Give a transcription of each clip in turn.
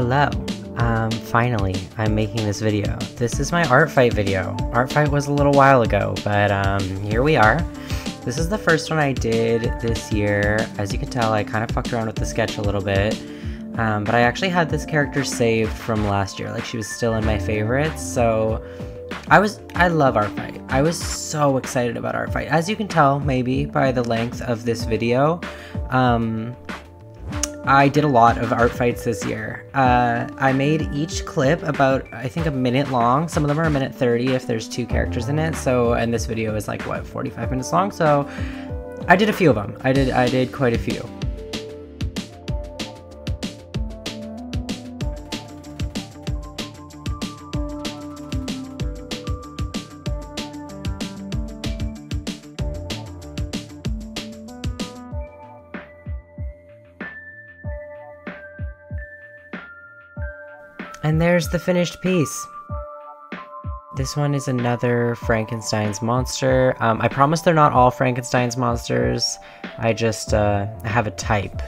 Hello. Finally, I'm making this video. This is my Artfight video. Artfight was a little while ago, but here we are. This is the first one I did this year. As you can tell, I kind of fucked around with the sketch a little bit. But I actually had this character saved from last year. Like, she was still in my favorites, so I love Artfight. I was so excited about Artfight. As you can tell, maybe, by the length of this video, I did a lot of Artfights this year. I made each clip about, I think, a minute long. Some of them are a minute 30 if there's 2 characters in it. So, and this video is like, what, 45 minutes long? So I did a few of them. I did quite a few. And there's the finished piece. This one is another Frankenstein's monster. I promise they're not all Frankenstein's monsters. I just have a type.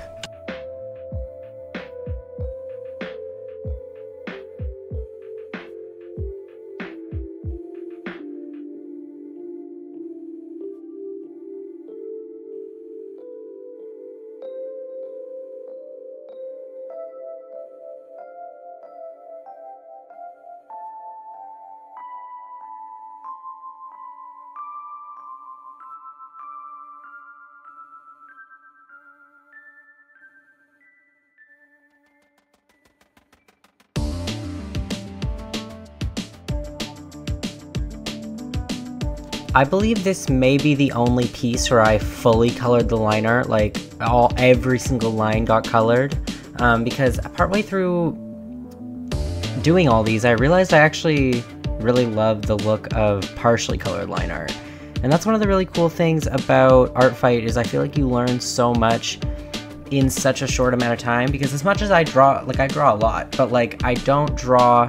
I believe this may be the only piece where I fully colored the line art, like every single line got colored, because partway through doing all these, I realized I actually really love the look of partially colored line art. And that's one of the really cool things about Artfight, is I feel like you learn so much in such a short amount of time, because as much as I draw, like I draw a lot, but like I don't draw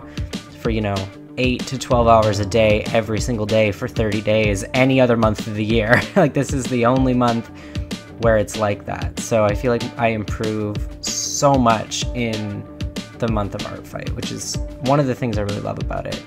for, you know, 8 to 12 hours a day every single day for 30 days any other month of the year. Like, this is the only month where it's like that. So I feel like I improve so much in the month of Artfight, which is one of the things I really love about it.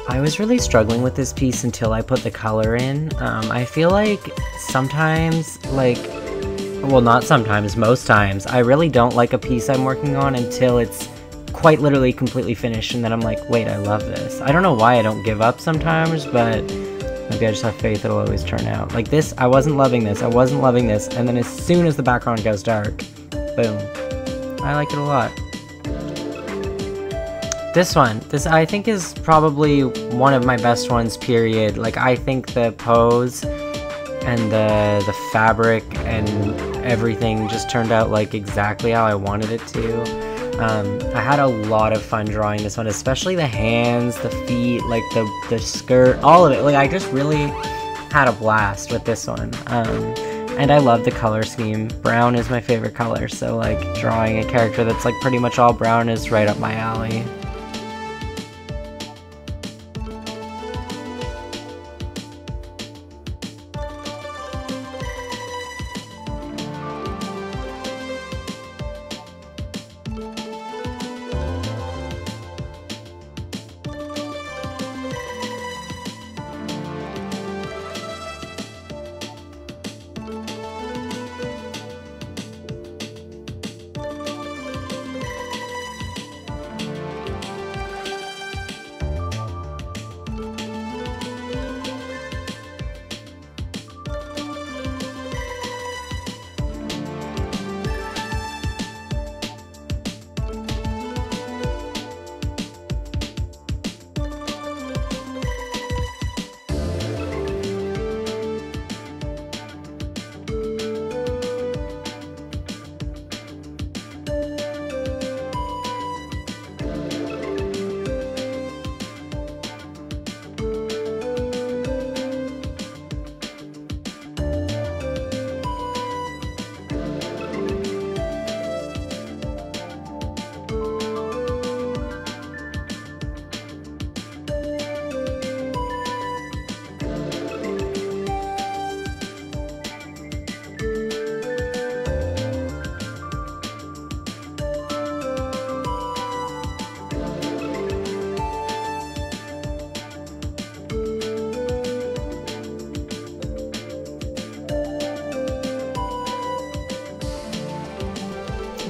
I was really struggling with this piece until I put the color in. I feel like sometimes, like, well, not sometimes, most times, I really don't like a piece I'm working on until it's quite literally completely finished, and then I'm like, wait, I love this. I don't know why I don't give up sometimes, but maybe I just have faith it'll always turn out. Like this, I wasn't loving this, I wasn't loving this, and then as soon as the background goes dark, boom. I like it a lot. This I think is probably one of my best ones, period. Like, I think the pose and the fabric and everything just turned out like exactly how I wanted it to. I had a lot of fun drawing this one, especially the hands, the feet, like the skirt, all of it. Like, I just really had a blast with this one. And I love the color scheme. Brown is my favorite color, so like drawing a character that's like pretty much all brown is right up my alley.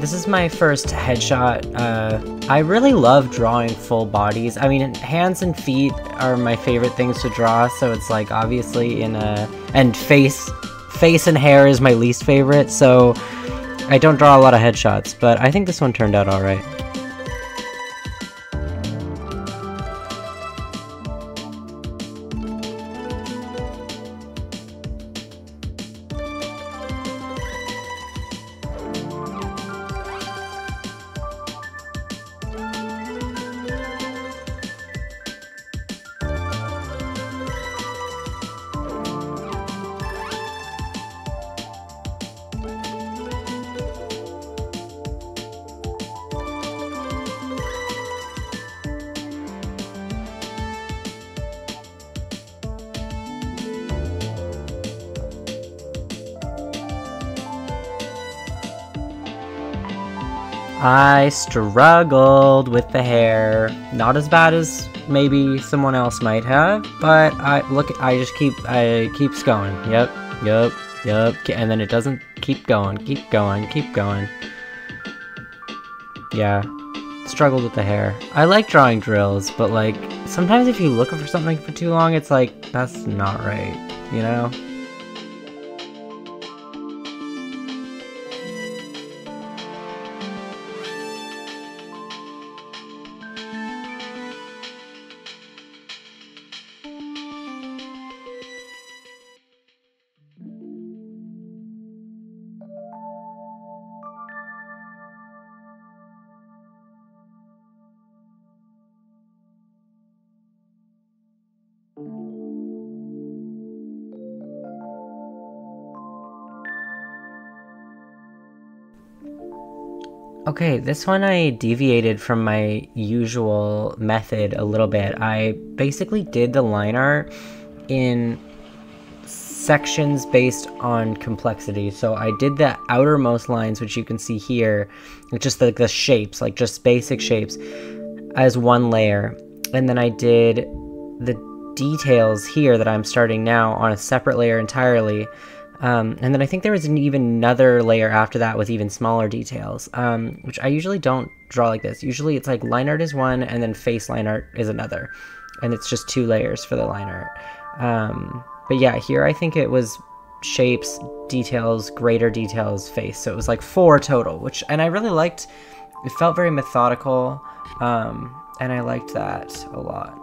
this is my first headshot. I really love drawing full bodies. I mean, hands and feet are my favorite things to draw, so it's like obviously and face and hair is my least favorite, so I don't draw a lot of headshots, but I think this one turned out alright. I struggled with the hair. Not as bad as maybe someone else might have, but I keeps going. Yep, and then it doesn't keep going. Yeah, struggled with the hair. I like drawing drills, but like sometimes if you look for something for too long, it's like that's not right, you know? Okay, this one I deviated from my usual method a little bit. I basically did the line art in sections based on complexity. So I did the outermost lines, which you can see here, just like the shapes, like just basic shapes, as one layer. And then I did the details here that I'm starting now on a separate layer entirely. And then I think there was even another layer after that with even smaller details, which I usually don't draw like this. Usually it's like line art is one and then face line art is another. And it's just 2 layers for the line art. But yeah, here I think it was shapes, details, greater details, face. So it was like 4 total, and I really liked. It felt very methodical, and I liked that a lot.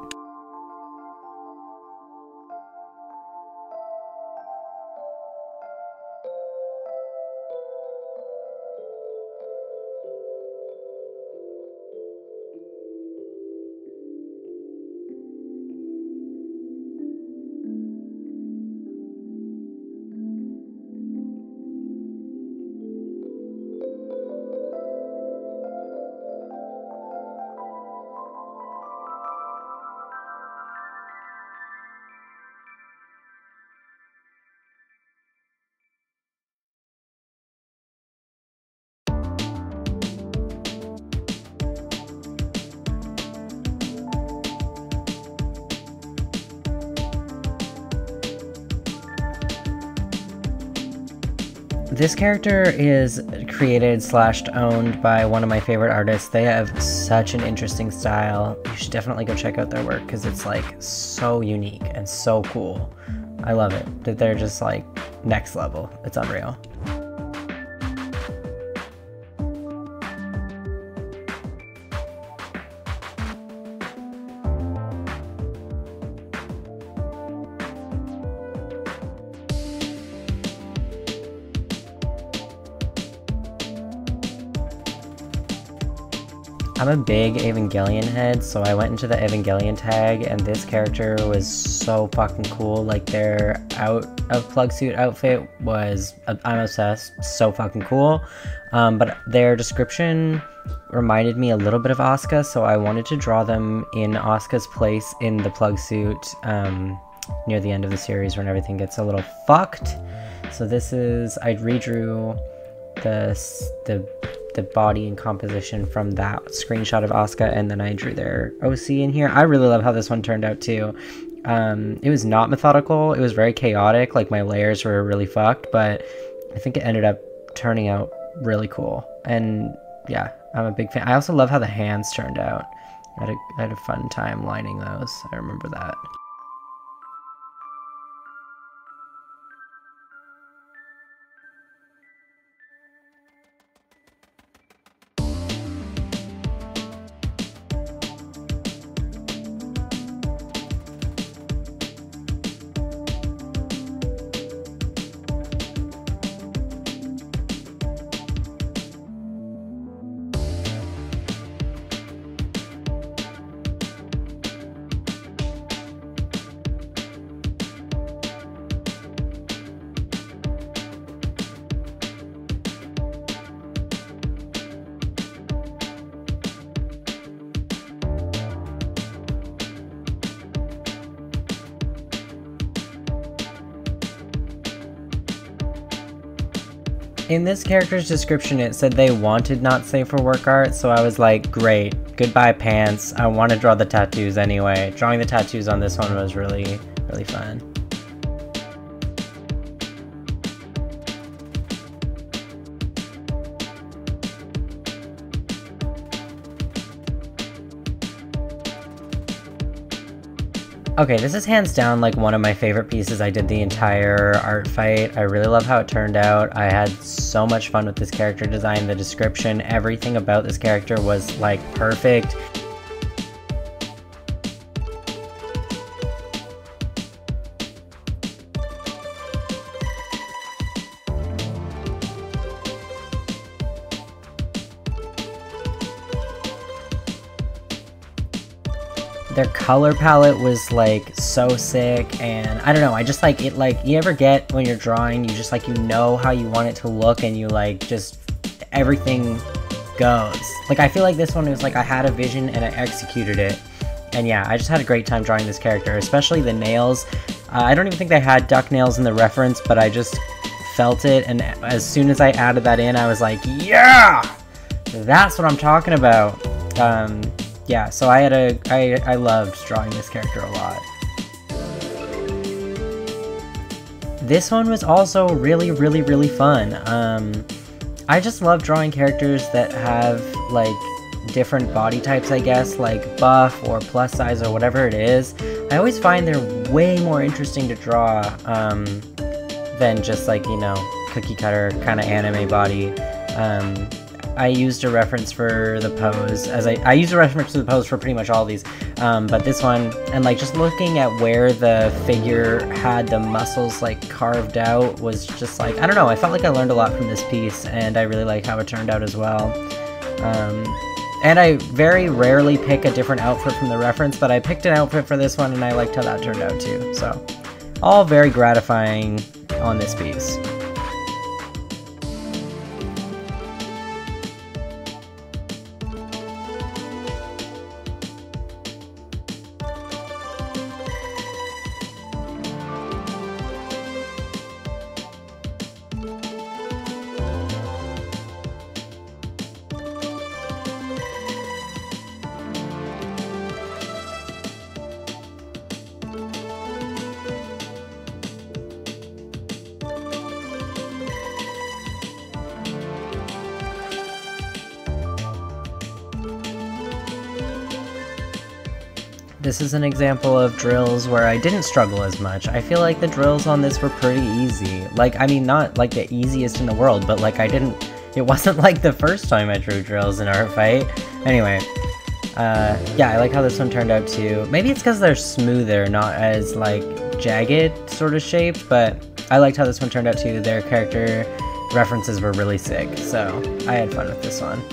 This character is created / owned by one of my favorite artists. They have such an interesting style. You should definitely go check out their work because it's like so unique and so cool. I love it. That they're just like next level. It's unreal. I'm a big Evangelion head, so I went into the Evangelion tag, and this character was so fucking cool. Like, their out of plug suit outfit was, I'm obsessed, so fucking cool. But their description reminded me a little bit of Asuka, so I wanted to draw them in Asuka's place in the plug suit near the end of the series when everything gets a little fucked. So this is, I redrew the body and composition from that screenshot of Asuka, and then I drew their OC in here. I really love how this one turned out too. It was not methodical, it was very chaotic, like my layers were really fucked, but I think it ended up turning out really cool. And yeah, I'm a big fan. I also love how the hands turned out. I had a fun time lining those. I remember that. In this character's description, it said they wanted not safe for work art, so I was like, great, goodbye pants. I want to draw the tattoos anyway. Drawing the tattoos on this one was really, really fun. Okay, this is hands down like one of my favorite pieces. I did the entire art fight. I really love how it turned out. I had so much fun with this character design. The description, everything about this character was like perfect. Their color palette was like so sick, and I don't know, I just like it. Like, you ever get when you're drawing, you just like, you know how you want it to look, and you like just everything goes. Like, I feel like this one was like I had a vision and I executed it, and yeah, I just had a great time drawing this character, especially the nails. I don't even think they had duck nails in the reference, but I just felt it, and as soon as I added that in, I was like, yeah, that's what I'm talking about. Yeah, so I loved drawing this character a lot. This one was also really, really, really fun. I just love drawing characters that have like different body types, I guess, like buff or plus size or whatever it is. I always find they're way more interesting to draw than just like, you know, cookie cutter kind of anime body. I used a reference for the pose, as I used a reference to the pose for pretty much all of these, but this one, and like just looking at where the figure had the muscles like carved out was just like, I don't know, I felt like I learned a lot from this piece, and I really like how it turned out as well. And I very rarely pick a different outfit from the reference, but I picked an outfit for this one and I liked how that turned out too, so all very gratifying on this piece. This is an example of drills where I didn't struggle as much. I feel like the drills on this were pretty easy. Like, I mean, not like the easiest in the world, but like it wasn't like the first time I drew drills in Artfight. Anyway, yeah, I like how this one turned out too. Maybe it's because they're smoother, not as like jagged sort of shaped, but I liked how this one turned out too. Their character references were really sick, so I had fun with this one.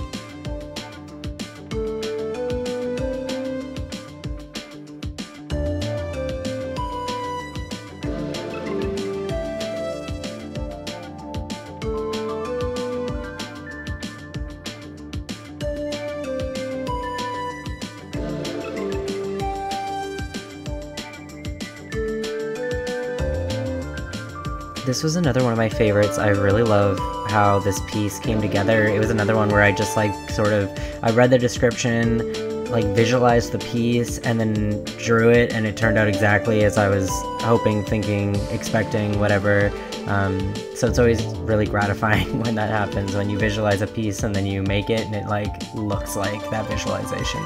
This was another one of my favorites. I really love how this piece came together. It was another one where I just like I read the description, like visualized the piece and then drew it, and it turned out exactly as I was hoping, thinking, expecting, whatever. So it's always really gratifying when that happens, when you visualize a piece and then you make it and it like looks like that visualization.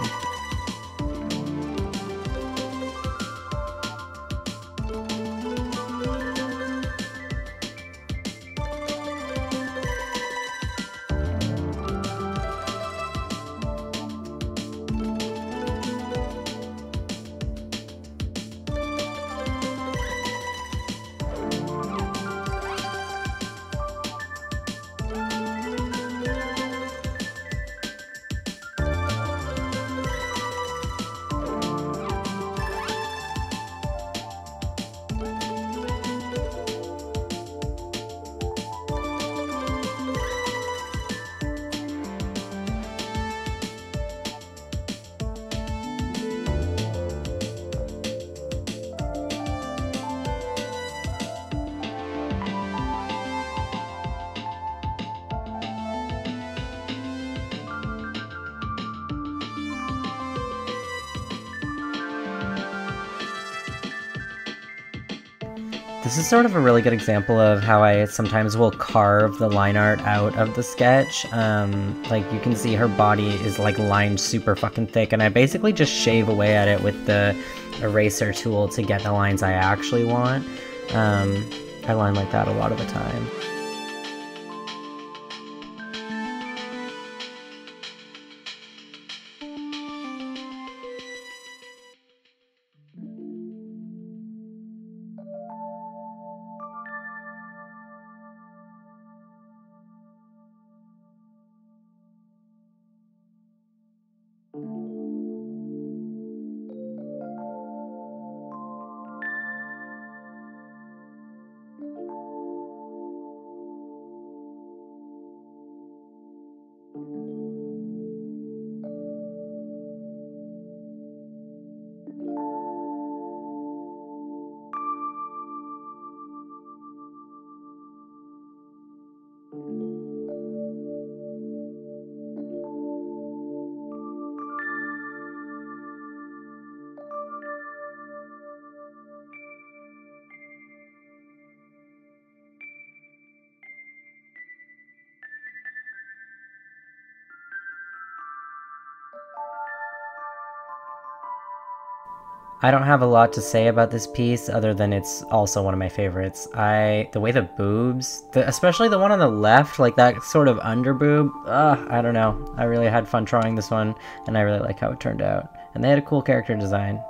This is sort of a really good example of how I sometimes will carve the line art out of the sketch. Like you can see her body is like lined super fucking thick, and I basically just shave away at it with the eraser tool to get the lines I actually want. I line like that a lot of the time. I don't have a lot to say about this piece other than it's also one of my favorites. The way the boobs, especially the one on the left, like that sort of under boob, I don't know. I really had fun drawing this one, and I really like how it turned out. And they had a cool character design.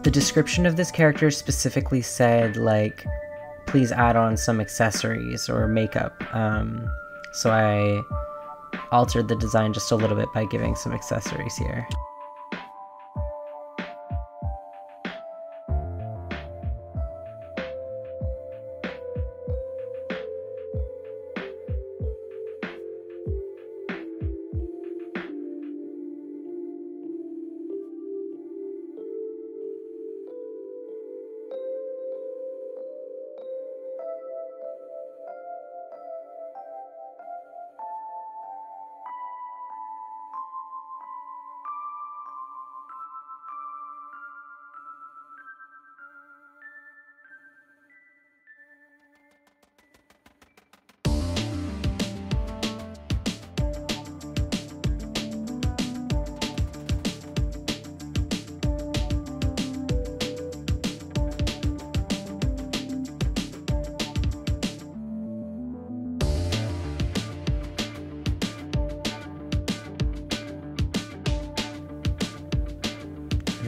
The description of this character specifically said, like, please add on some accessories or makeup. So I altered the design just a little bit by giving some accessories here.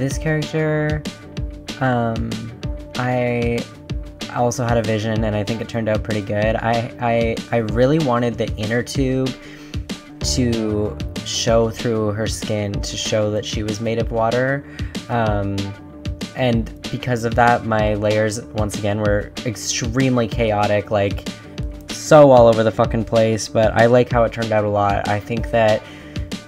this character, I also had a vision, and I think it turned out pretty good. I really wanted the inner tube to show through her skin, to show that she was made of water, and because of that, my layers, once again, were extremely chaotic, like, so all over the fucking place, but I like how it turned out a lot. I think that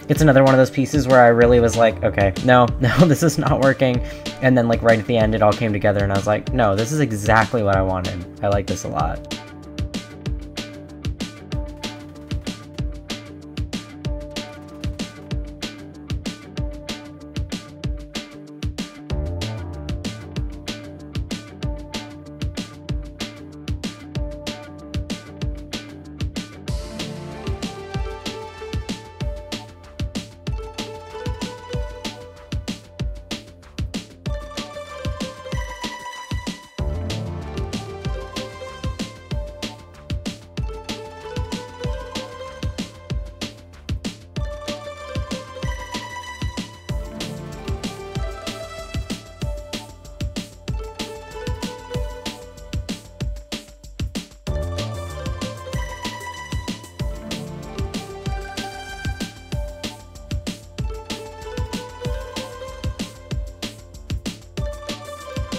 it's another one of those pieces where I really was like, okay, no, this is not working, and then, like, right at the end, it all came together, and I was like, no, this is exactly what I wanted. I like this a lot.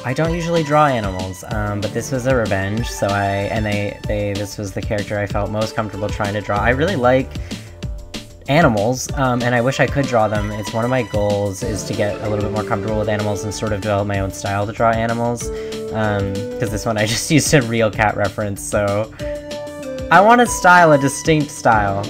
I don't usually draw animals, but this was a revenge, so this was the character I felt most comfortable trying to draw. I really like animals, and I wish I could draw them. It's one of my goals, is to get a little bit more comfortable with animals and sort of develop my own style to draw animals, because this one I just used a real cat reference, so I want to style a distinct style.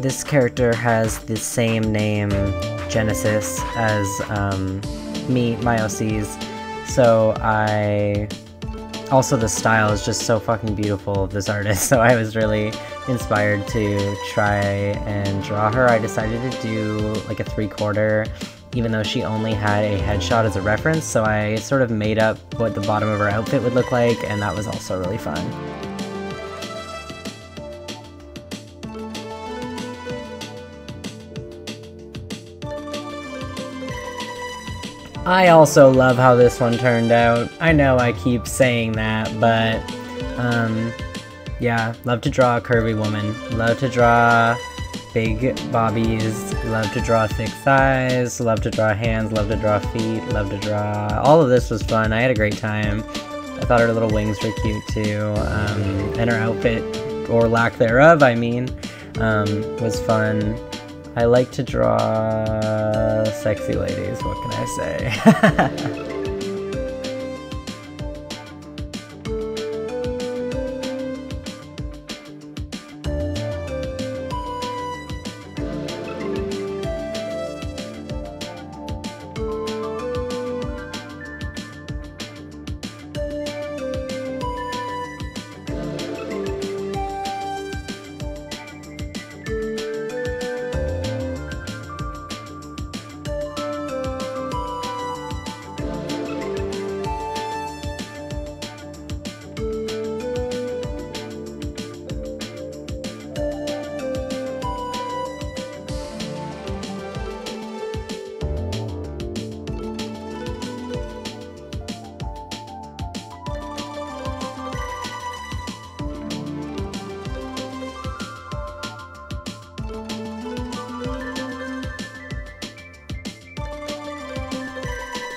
This character has the same name, Genesis, as my OCs, so also the style is just so fucking beautiful of this artist, so I was really inspired to try and draw her. I decided to do like a 3/4, even though she only had a headshot as a reference, so I sort of made up what the bottom of her outfit would look like, and that was also really fun. I also love how this one turned out. I know I keep saying that, but yeah, love to draw a curvy woman, love to draw big bobbies, love to draw thick thighs, love to draw hands, love to draw feet, love to draw... All of this was fun. I had a great time. I thought her little wings were cute too, and her outfit, or lack thereof, I mean, was fun. I like to draw sexy ladies, what can I say?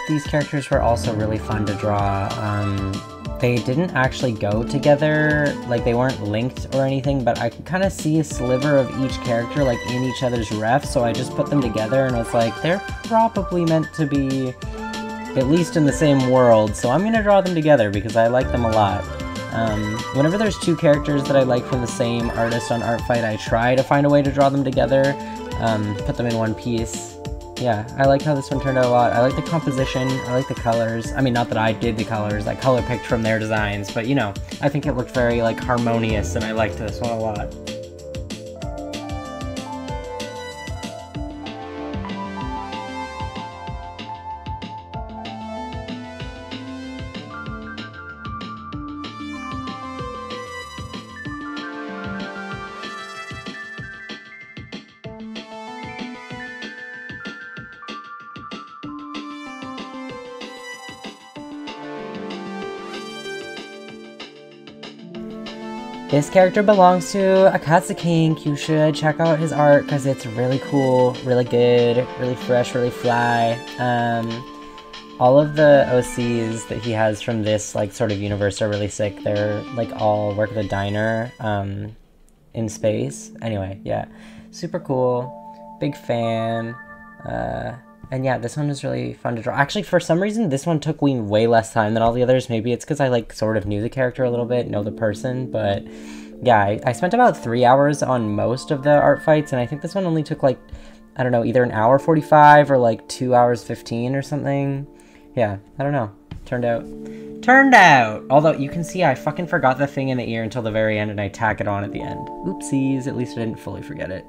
These characters were also really fun to draw. They didn't actually go together, like they weren't linked or anything, but I could kind of see a sliver of each character like in each other's ref, so I just put them together and was like, they're probably meant to be at least in the same world, so I'm gonna draw them together because I like them a lot. Whenever there's two characters that I like from the same artist on Artfight, I try to find a way to draw them together, put them in one piece. Yeah, I like how this one turned out a lot. I like the composition, I like the colors. I mean, not that I did the colors, I color picked from their designs, but you know, I think it looked very like harmonious and I liked this one a lot. This character belongs to Akatsuking. You should check out his art because it's really cool, really good, really fresh, really fly. All of the OCs that he has from this like sort of universe are really sick. They're like all work at a diner in space. Anyway, yeah, super cool, big fan. And yeah, this one was really fun to draw. Actually, for some reason, this one took me way less time than all the others. Maybe it's because I, like, sort of knew the character a little bit, know the person, but yeah, I spent about 3 hours on most of the art fights, and I think this one only took, like, I don't know, either an hour 45 or, like, 2 hours 15 or something. Yeah, I don't know. Turned out! Although, you can see I fucking forgot the thing in the ear until the very end, and I tack it on at the end. Oopsies, at least I didn't fully forget it.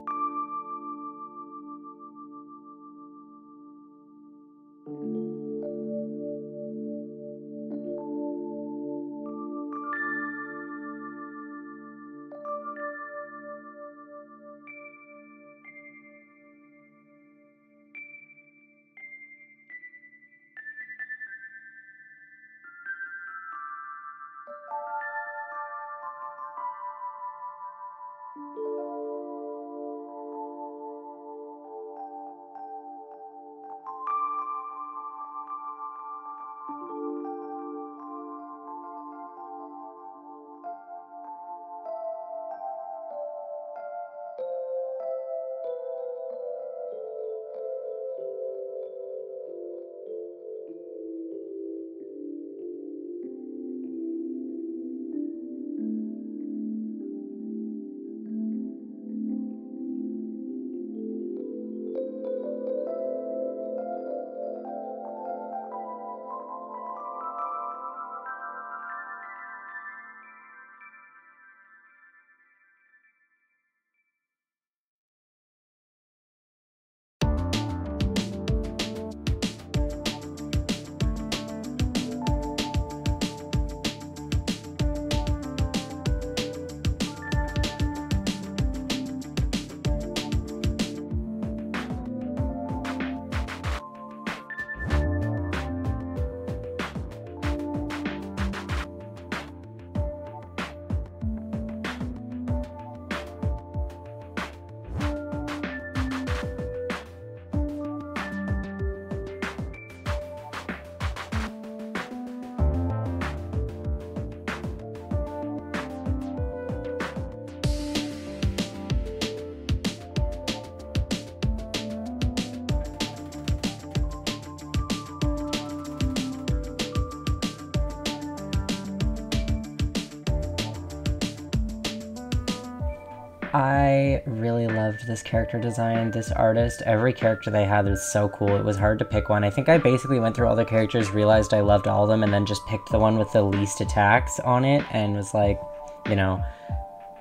I really loved this character design, this artist. Every character they had was so cool. It was hard to pick one. I think I basically went through all the characters, realized I loved all of them, and then just picked the one with the least attacks on it, and was like, you know,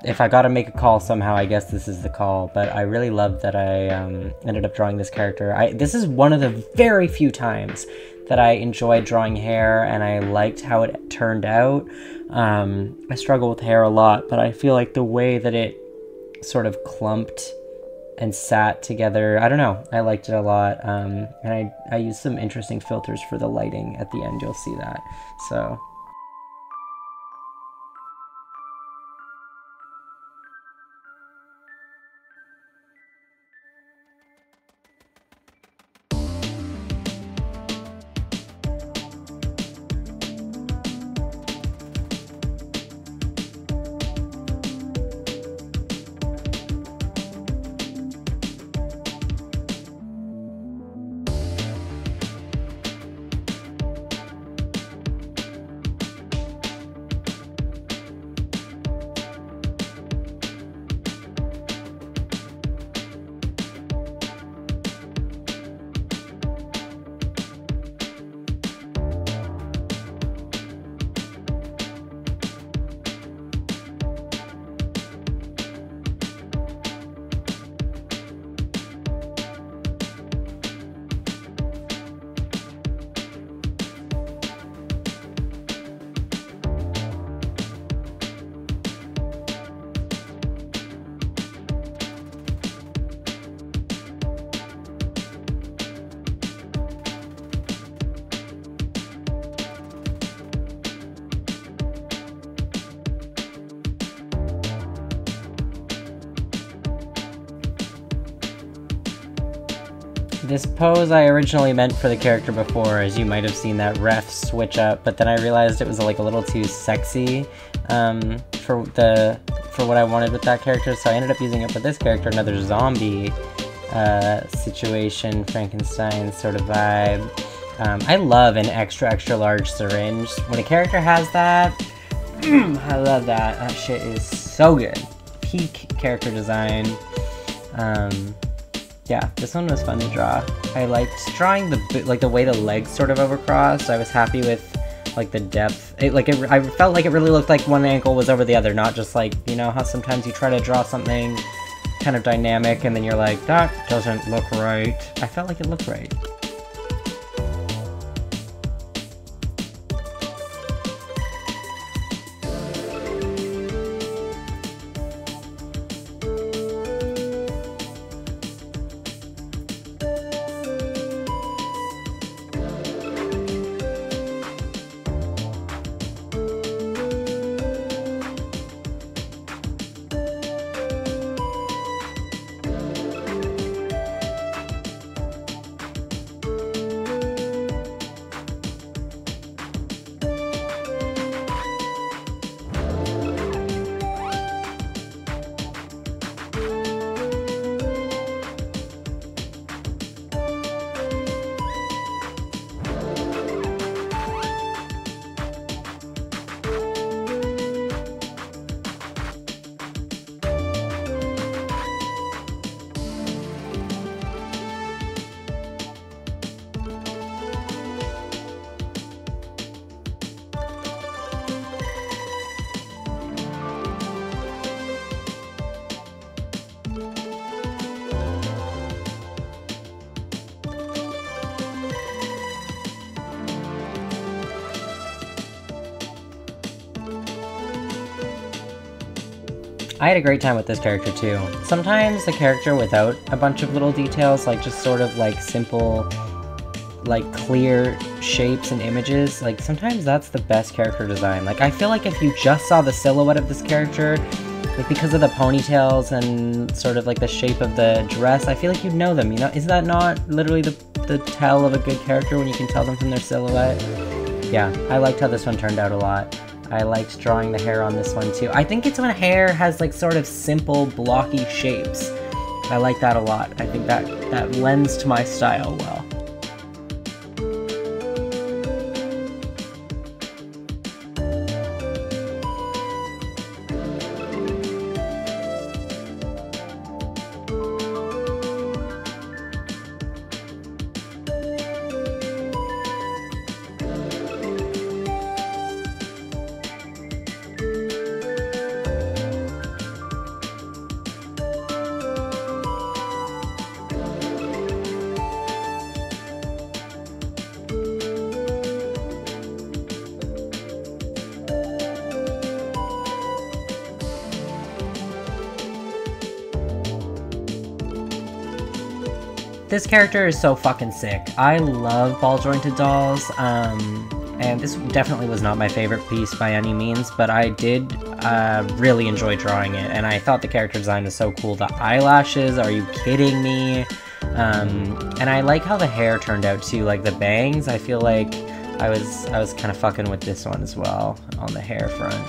if I gotta make a call somehow, I guess this is the call. But I really loved that I ended up drawing this character. This is one of the very few times that I enjoyed drawing hair, and I liked how it turned out. I struggle with hair a lot, but I feel like the way that it sort of clumped and sat together, I don't know, I liked it a lot. And I used some interesting filters for the lighting at the end, you'll see that. So This pose I originally meant for the character before, as you might have seen that ref switch up, but then I realized it was like a little too sexy for what I wanted with that character, so I ended up using it for this character, another zombie situation, Frankenstein sort of vibe. I love an extra large syringe. When a character has that, I love that. That shit is so good. Peak character design. Yeah, this one was fun to draw. I liked drawing the way the legs sort of overcrossed. I was happy with like the depth. I felt like it really looked like one ankle was over the other, not just like, you know how sometimes you try to draw something kind of dynamic and then you're like, that doesn't look right. I felt like it looked right. I had a great time with this character too. Sometimes the character without a bunch of little details, like just sort of like simple, like clear shapes and images, like sometimes that's the best character design. Like I feel like if you just saw the silhouette of this character, like because of the ponytails and sort of like the shape of the dress, I feel like you'd know them, you know? Is that not literally the tell of a good character when you can tell them from their silhouette? Yeah, I liked how this one turned out a lot. I liked drawing the hair on this one too. I think it's when hair has like sort of simple blocky shapes. I like that a lot. I think that lends to my style well. This character is so fucking sick. I love ball jointed dolls, and this definitely was not my favorite piece by any means, but I did really enjoy drawing it, and I thought the character design was so cool. The eyelashes, are you kidding me? And I like how the hair turned out too, like the bangs. I feel like I was kind of fucking with this one as well on the hair front.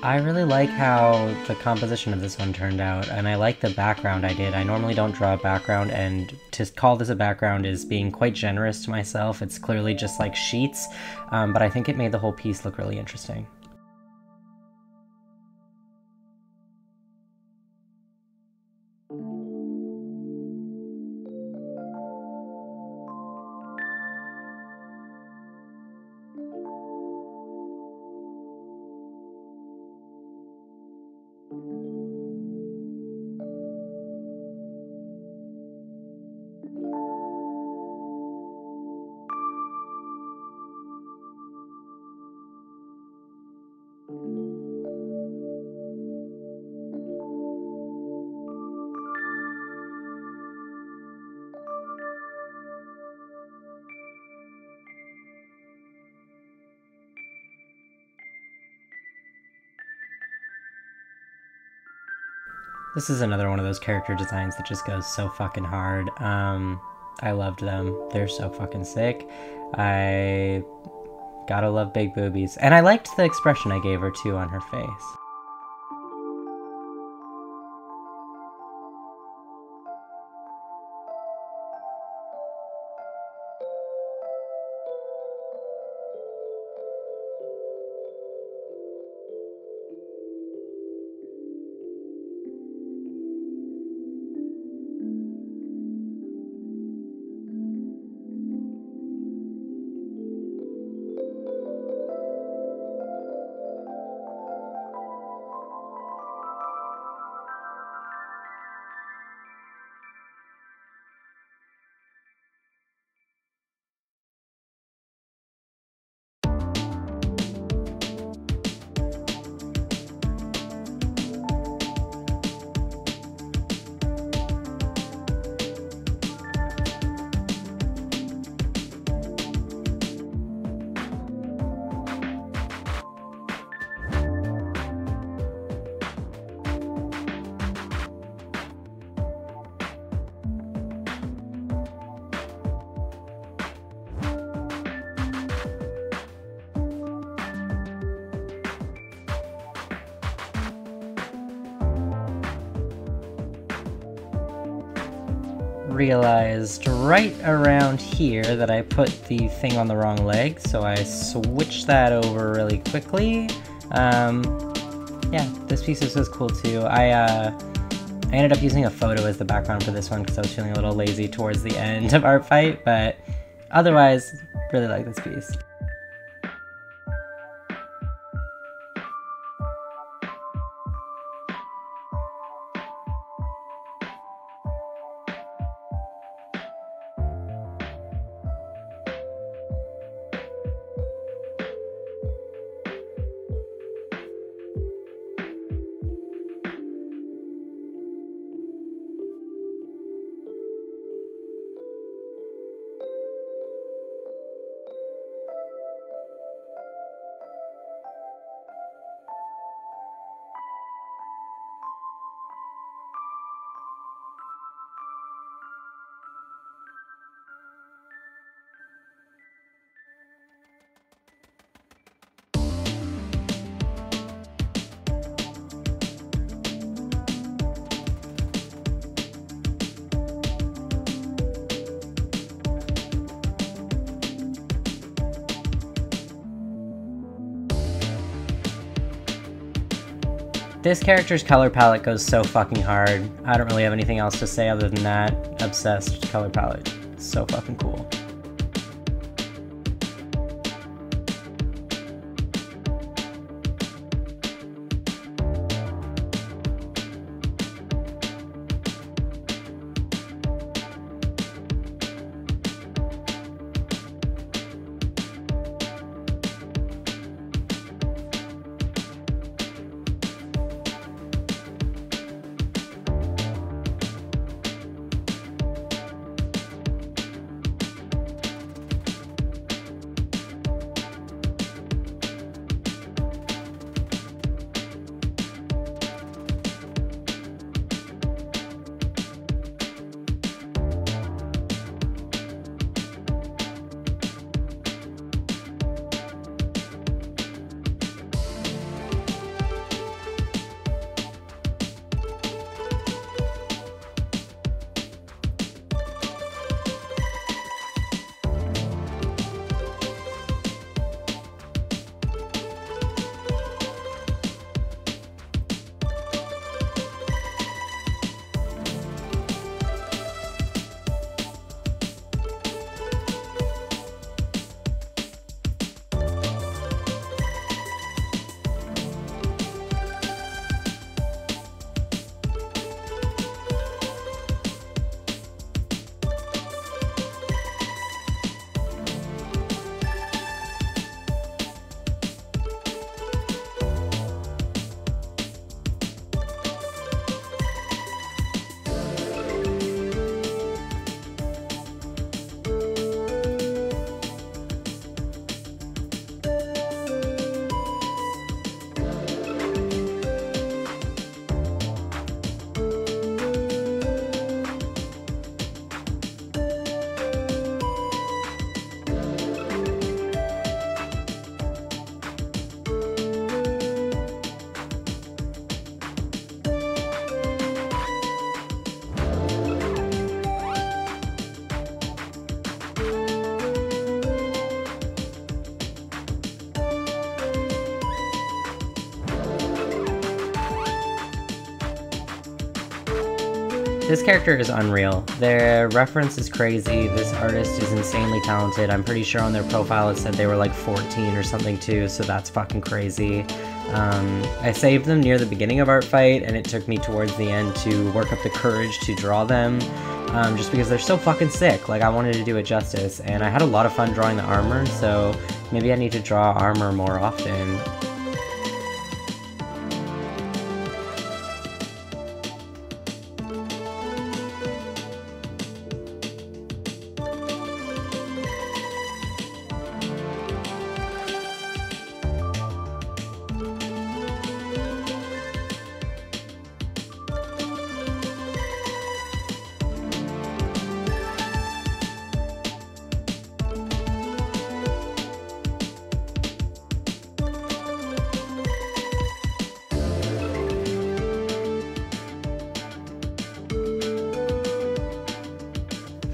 I really like how the composition of this one turned out, and I like the background I did. I normally don't draw a background, and to call this a background is being quite generous to myself. It's clearly just like sheets, but I think it made the whole piece look really interesting. This is another one of those character designs that just goes so fucking hard. I loved them. They're so fucking sick. I gotta love big boobies. And I liked the expression I gave her too on her face. Realized right around here that I put the thing on the wrong leg, so I switched that over really quickly. Yeah, this piece is cool too. I ended up using a photo as the background for this one because I was feeling a little lazy towards the end of Artfight, but otherwise, really like this piece. This character's color palette goes so fucking hard. I don't really have anything else to say other than that. Obsessed color palette. So fucking cool. This character is unreal. Their reference is crazy. This artist is insanely talented. I'm pretty sure on their profile it said they were like 14 or something too, so that's fucking crazy. I saved them near the beginning of Artfight, and it took me towards the end to work up the courage to draw them, just because they're so fucking sick. Like, I wanted to do it justice, and I had a lot of fun drawing the armor, so maybe I need to draw armor more often.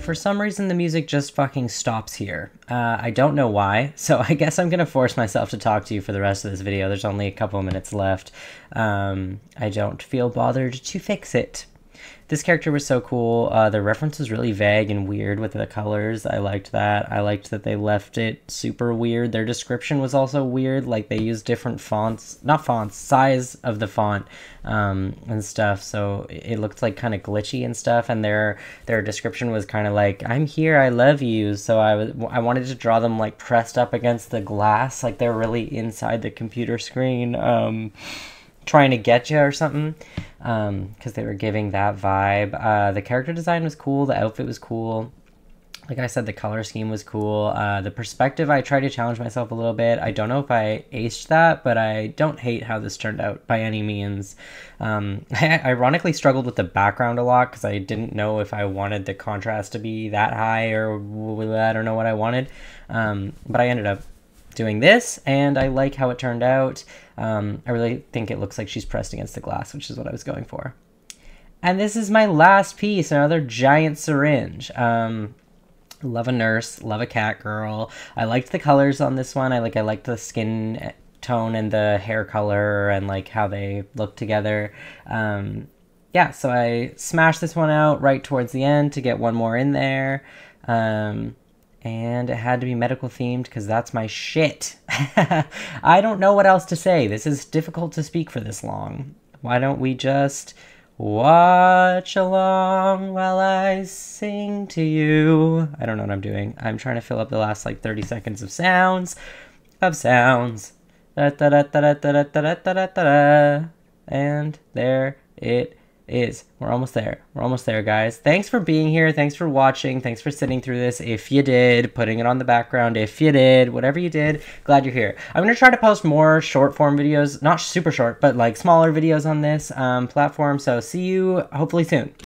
For some reason, the music just fucking stops here. I don't know why, so I guess I'm gonna force myself to talk to you for the rest of this video. There's only a couple of minutes left. I don't feel bothered to fix it. This character was so cool. The reference was really vague and weird with the colors. I liked that. I liked that they left it super weird. Their description was also weird. Like, they used different fonts, not fonts, size of the font, and stuff. So it looked like kind of glitchy and stuff. And their description was kind of like, "I'm here, I love you." So I wanted to draw them like pressed up against the glass, like they're really inside the computer screen, trying to get you or something, because they were giving that vibe. The character design was cool, the outfit was cool, like I said, the color scheme was cool. The perspective, I tried to challenge myself a little bit. I don't know if I aced that, but I don't hate how this turned out by any means. I ironically struggled with the background a lot because I didn't know if I wanted the contrast to be that high, or I don't know what I wanted, but I ended up doing this, and I like how it turned out. I really think it looks like she's pressed against the glass, which is what I was going for. And this is my last piece, another giant syringe. Love a nurse, love a cat girl. I liked the colors on this one. I liked the skin tone and the hair color and like how they look together. Yeah, so I smashed this one out right towards the end to get one more in there. And it had to be medical themed because that's my shit. I don't know what else to say. This is difficult to speak for this long. Why don't we just watch along while I sing to you? I don't know what I'm doing. I'm trying to fill up the last like 30 seconds of sounds. Da, da, da, da, da, da, da, da, da, da. And there it is. We're almost there. We're almost there, guys. Thanks for being here. Thanks for watching. Thanks for sitting through this. If you did, putting it on the background. If you did, whatever you did, glad you're here. I'm going to try to post more short form videos, not super short, but like smaller videos on this platform. So see you hopefully soon.